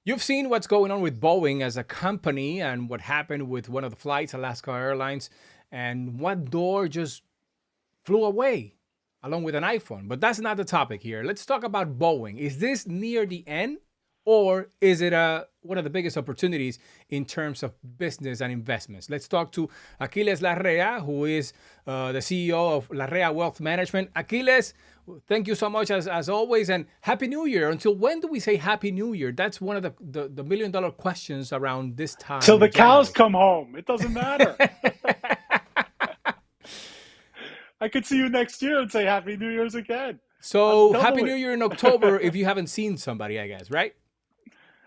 You've seen what's going on with Boeing as a company and what happened with one of the flights, Alaska Airlines, and what door just flew away along with an iPhone. But that's not the topic here. Let's talk about Boeing. Is this near the end, or is it one of the biggest opportunities in terms of business and investments? Let's talk to Aquiles Larrea, who is the CEO of Larrea Wealth Management. Aquiles, thank you so much as always, and Happy New Year. Until when do we say Happy New Year? That's one of the $1 million questions around this Till time the in cows January. come home. It doesn't matter. I could see you next year and say Happy New Year's again. So Double Happy New it. Year in October if you haven't seen somebody, I guess, right?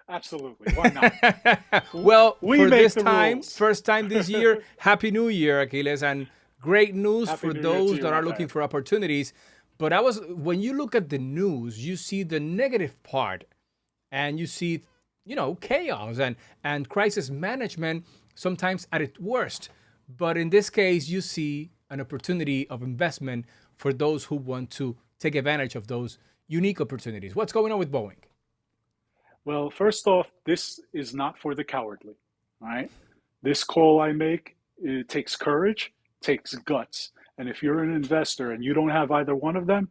Absolutely. Why not? Well, We for make this the time, rules. first time this year, Happy New Year, Achilles, and great news Happy for New Year to those you, that are looking Rafael. for opportunities. But when you look at the news, you see the negative part, and you see, chaos and crisis management sometimes at its worst. But in this case, you see an opportunity of investment for those who want to take advantage of those unique opportunities. What's going on with Boeing? Well, first off, this is not for the cowardly. All right. This call I make, it takes courage, takes guts. And if you're an investor and you don't have either one of them,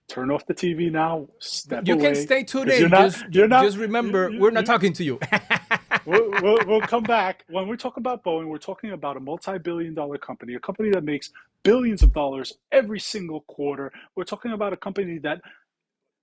turn off the TV now, step You can away, stay tuned because in. Just you're not, just you, remember, you, we're not you, talking to you. we'll come back. When we're talking about Boeing, we're talking about a multi-billion-dollar company, a company that makes billions of dollars every single quarter. We're talking about a company that,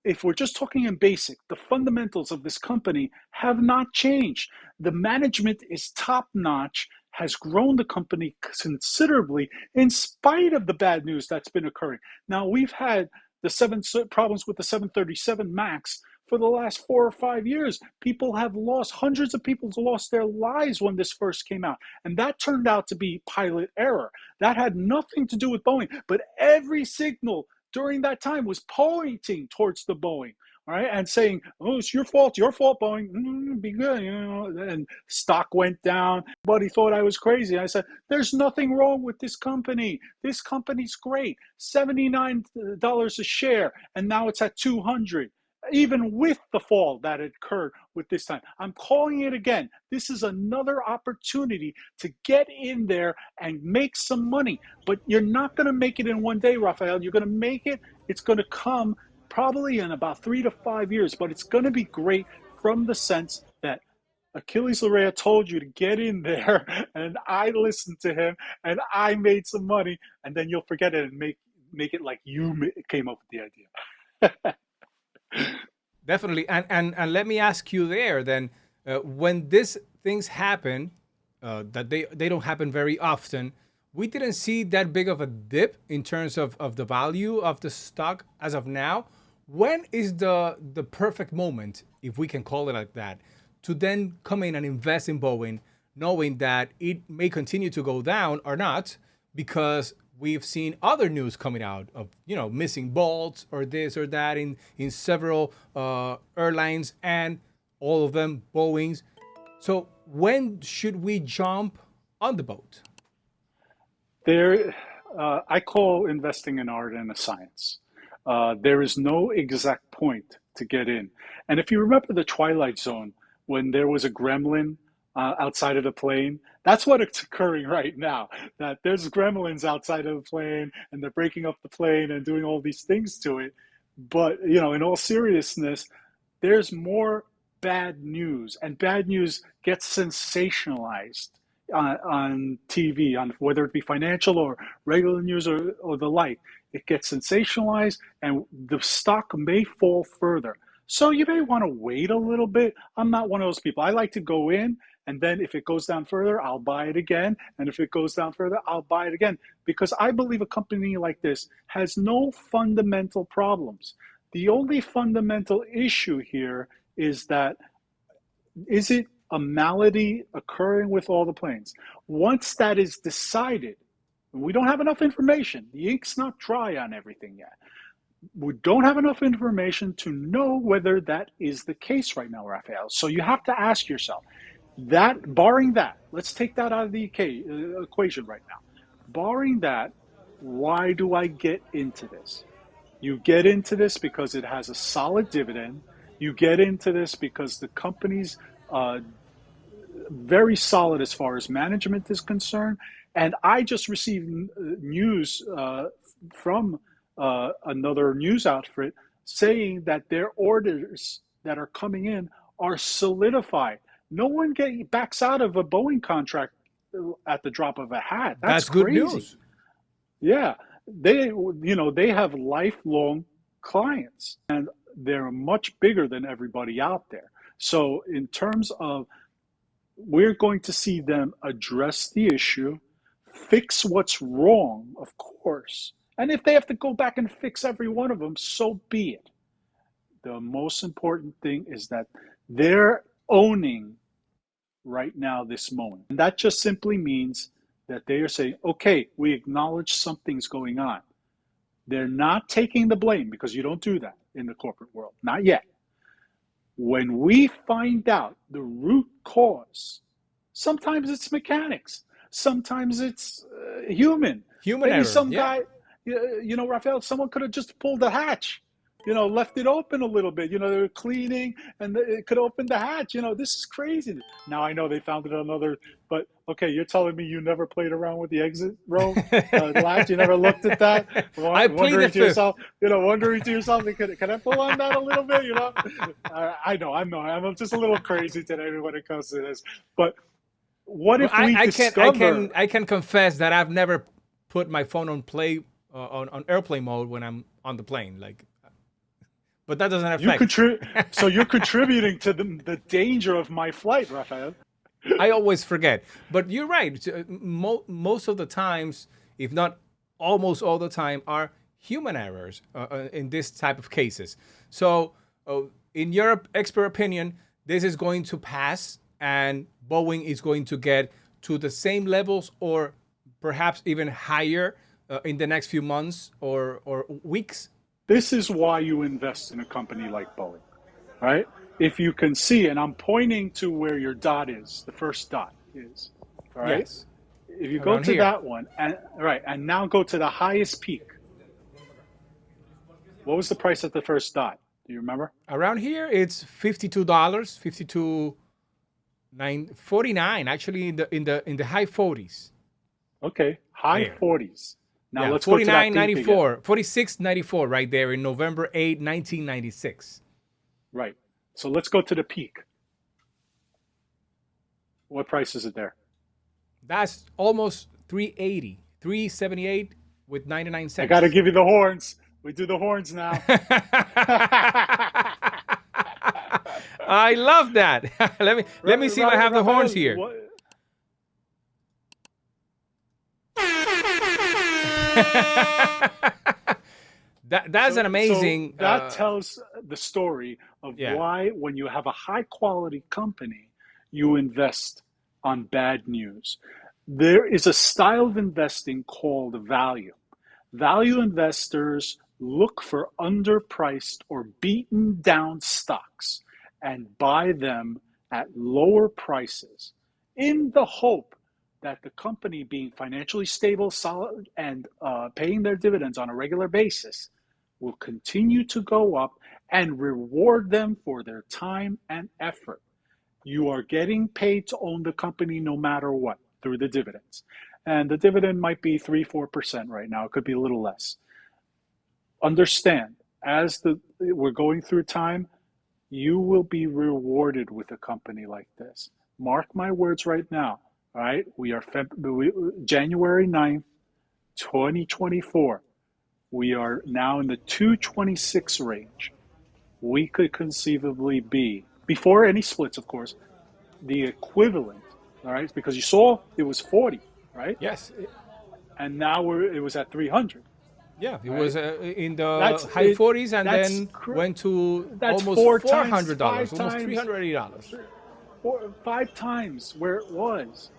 if we're just talking in basic, the fundamentals of this company have not changed. The management is top notch, has grown the company considerably in spite of the bad news that's been occurring. Now, we've had the problems with the 737 MAX for the last 4 or 5 years. People have lost, hundreds of people lost their lives when this first came out. And that turned out to be pilot error. That had nothing to do with Boeing, but every signal during that time was pointing towards the Boeing, all right, and saying, "Oh, it's your fault, Boeing. Be good," And stock went down. But he thought I was crazy. I said, "There's nothing wrong with this company. This company's great. $79 a share, and now it's at 200. Even with the fall that occurred with this time, I'm calling it again. This is another opportunity to get in there and make some money. But you're not going to make it in one day, Rafael. You're going to make it. It's going to come probably in about 3 to 5 years, but it's going to be great from the sense that Achilles Larrea told you to get in there, and I listened to him, and I made some money, and then you'll forget it and make it like you came up with the idea." Definitely. And let me ask you there then, when these things happen, that they don't happen very often, we didn't see that big of a dip in terms of the value of the stock as of now. When is the perfect moment, if we can call it like that, to then come in and invest in Boeing, knowing that it may continue to go down or not, because we've seen other news coming out of missing bolts or this or that in several airlines, and all of them Boeing's. So when should we jump on the boat? There, I call investing an art and a science. There is no exact point to get in. And if you remember the Twilight Zone, when there was a gremlin outside of the plane, that's what it's occurring right now. That there's gremlins outside of the plane, and they're breaking up the plane and doing all these things to it. But in all seriousness, there's more bad news, and bad news gets sensationalized on TV, on whether it be financial or regular news or the like. It gets sensationalized, and the stock may fall further. So you may want to wait a little bit. I'm not one of those people. I like to go in, and then if it goes down further, I'll buy it again. And if it goes down further, I'll buy it again. Because I believe a company like this has no fundamental problems. The only fundamental issue here is that, is it a malady occurring with all the planes? Once that is decided, we don't have enough information. The ink's not dry on everything yet. We don't have enough information to know whether that is the case right now, Raphael. So you have to ask yourself, that barring that, let's take that out of the equation right now. Barring that, why do I get into this? You get into this because it has a solid dividend. You get into this because the company's uh, very solid as far as management is concerned. And I just received news from another news outfit saying that their orders that are coming in are solidified. No one backs out of a Boeing contract at the drop of a hat. That's That's good crazy. news. Yeah, they have lifelong clients, and they're much bigger than everybody out there. So in terms of, we're going to see them address the issue, fix what's wrong, of course. And if they have to go back and fix every one of them, so be it. The most important thing is that they're owning right now this moment. And that just simply means that they are saying, okay, we acknowledge something's going on. They're not taking the blame, because you don't do that in the corporate world, not yet. When we find out the root cause, sometimes it's mechanics, sometimes it's human. Human Maybe error. some Yeah. guy, Rafael, someone could have just pulled the hatch, left it open a little bit. They were cleaning and it could open the hatch. This is crazy. Now I know they found it another, but okay, you're telling me you never played around with the exit row latch? You never looked at that, I plead the wondering to fifth. yourself, can I pull on that a little bit? I know, I'm just a little crazy today when it comes to this. But what Well, if we discover? I can confess that I've never put my phone on play on airplane mode when I'm on the plane. Like, but that doesn't You affect. contribute, so you're contributing to the danger of my flight, Rafael. I always forget. But you're right. Most of the times, if not almost all the time, are human errors in this type of cases. So, in your expert opinion, this is going to pass, and Boeing is going to get to the same levels, or perhaps even higher, in the next few months or weeks. This is why you invest in a company like Boeing, right? If you can see, and I'm pointing to where your dot is, the first dot is, all right? Yes, If you go around to here. that one, and now go to the highest peak. What was the price at the first dot? Do you remember? Around here, it's $52, 52.49. Actually, in the high 40s. Okay, high There. 40s. Now Yeah, let's go to that peak again. 46.94 right there in November 8, 1996. Right. So let's go to the peak. What price is it there? That's almost 380, 378 with 99 I got to cents. give you the horns. We do the horns now. I love that. let me see if I have the horns Rafael, here. what, That's an so amazing. that tells the story of Yeah. why, when you have a high quality company, you invest on bad news. There is a style of investing called value. Value investors look for underpriced or beaten down stocks and buy them at lower prices in the hope that the company, being financially stable, solid, and paying their dividends on a regular basis, will continue to go up and reward them for their time and effort. You are getting paid to own the company no matter what through the dividends. And the dividend might be 3-4% right now. It could be a little less. Understand, as we're going through time, you will be rewarded with a company like this. Mark my words right now. All right, we are January 9th, 2024. We are now in the 226 range. We could conceivably be, before any splits, of course, the equivalent, all right, because you saw it was 40, right? Yes. And now it was at 300, Yeah. It right? was in the That's high it. 40s, and That's then went to that's almost four times, $400, five almost times, $380. 5 times where it was.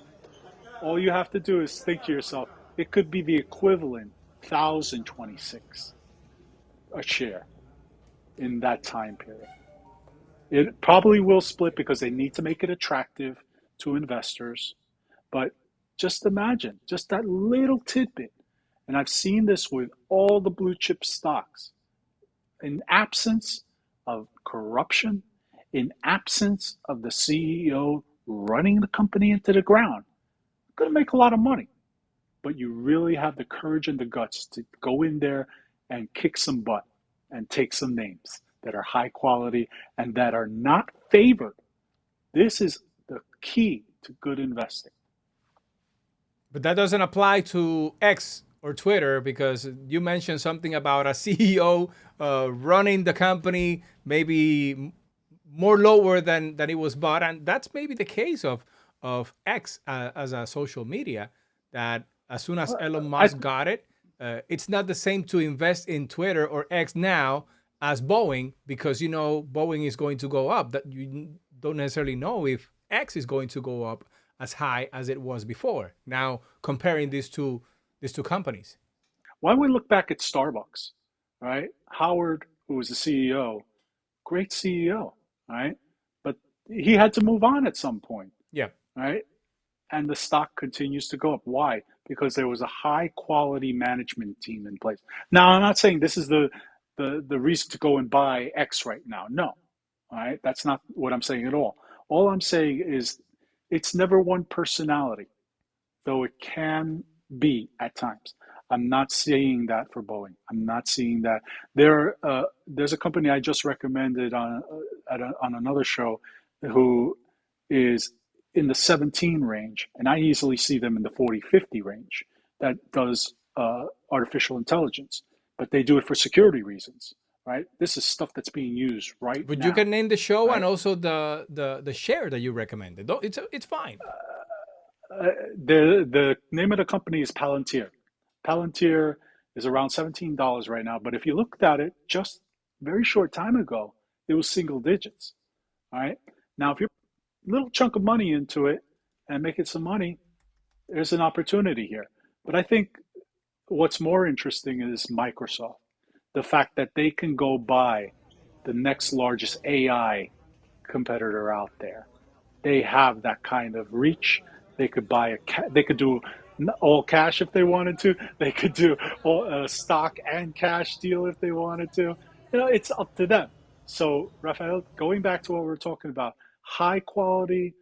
All you have to do is think to yourself, it could be the equivalent 1,026 a share in that time period. It probably will split because they need to make it attractive to investors. But just imagine, just that little tidbit. And I've seen this with all the blue chip stocks. In absence of corruption, in absence of the CEO running the company into the ground, going to make a lot of money. But you really have the courage and the guts to go in there and kick some butt and take some names that are high quality and that are not favored. This is the key to good investing. But that doesn't apply to X or Twitter, because you mentioned something about a CEO running the company maybe more lower than it was bought, and that's maybe the case of X as a social media. That as soon as Elon I, Musk got it, it's not the same to invest in Twitter or X now as Boeing, because Boeing is going to go up. That you don't necessarily know if X is going to go up as high as it was before. Now comparing these two companies. why don't we look back at Starbucks, right? Howard, who was the CEO, great CEO, right? But he had to move on at some point, Yeah. right? And the stock continues to go up. Why? Because there was a high quality management team in place. Now, I'm not saying this is the reason to go and buy X right now. No, all right, that's not what I'm saying at all. All I'm saying is it's never one personality, though it can be at times. I'm not seeing that for Boeing. I'm not seeing that. There's a company I just recommended on another show who is in the 17 range, and I easily see them in the 40-50 range, that does artificial intelligence, but they do it for security reasons, right? This is stuff that's being used right But you now, can name the show and right? also the share that you recommended. It's fine. The name of the company is Palantir. Palantir is around $17 right now, but if you looked at it just very short time ago, it was single digits. All right. Now, if you're a little chunk of money into it and making some money, there's an opportunity here. But I think what's more interesting is Microsoft. The fact that they can go buy the next largest AI competitor out there. They have that kind of reach. They could buy they could do all cash if they wanted to. They could do a stock and cash deal if they wanted to. It's up to them. So, Rafael, going back to what we're talking about, high quality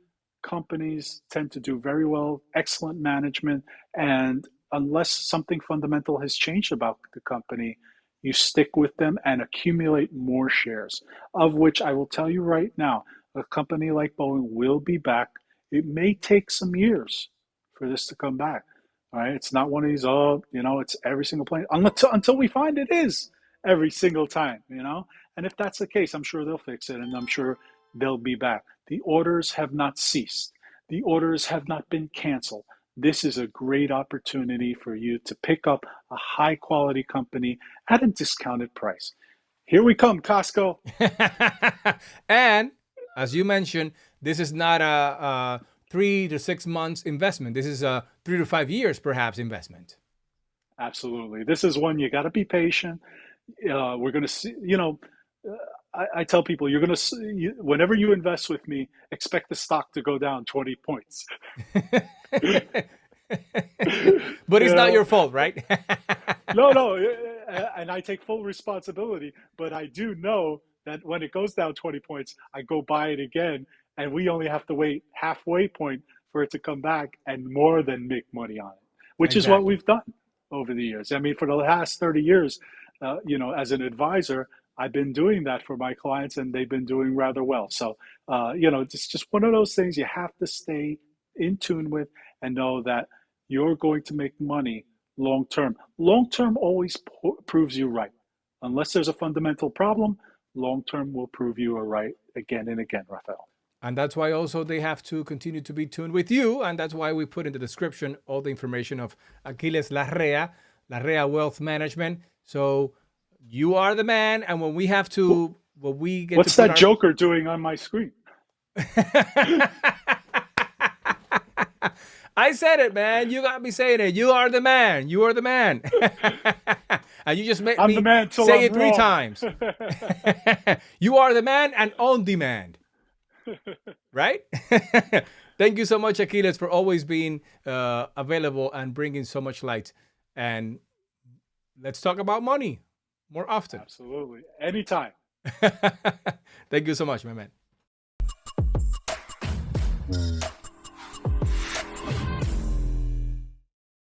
companies tend to do very well, excellent management, and unless something fundamental has changed about the company, you stick with them and accumulate more shares, of which I will tell you right now, a company like Boeing will be back. It may take some years for this to come back. All right. It's not one of these, it's every single plane until we find it is every single time. And if that's the case, I'm sure they'll fix it and I'm sure they'll be back. The orders have not ceased, the orders have not been canceled. This is a great opportunity for you to pick up a high quality company at a discounted price. Here we come, Costco. And as you mentioned, this is not a 3 to 6 months investment. This is a 3 to 5 years perhaps investment. Absolutely. This is one you got to be patient. We're going to see, I tell people you're going to, whenever you invest with me, expect the stock to go down 20 points. But you it's not know, your fault, right? no, no. And I take full responsibility, but I do know that when it goes down 20 points, I go buy it again. And we only have to wait halfway point for it to come back and more than make money on it, which is what Exactly. we've done over the years. I mean, for the last 30 years, as an advisor, I've been doing that for my clients and they've been doing rather well. So, it's just one of those things you have to stay in tune with and know that you're going to make money long term. Long term always proves you right. Unless there's a fundamental problem, long term will prove you are right again and again, Rafael. And that's why also they have to continue to be tuned with you. And that's why we put in the description all the information of Aquiles Larrea, Larrea Wealth Management. So you are the man. And when we have to, when we get to What's put that our. Joker doing on my screen? I said it, man. You got me saying it. You are the man. You are the man. And you just made I'm the me man till say I'm it three wrong. times. You are the man and on demand. Right? Thank you so much, Aquiles, for always being available and bringing so much light. And let's talk about money more often. Absolutely. Anytime. Thank you so much, my man.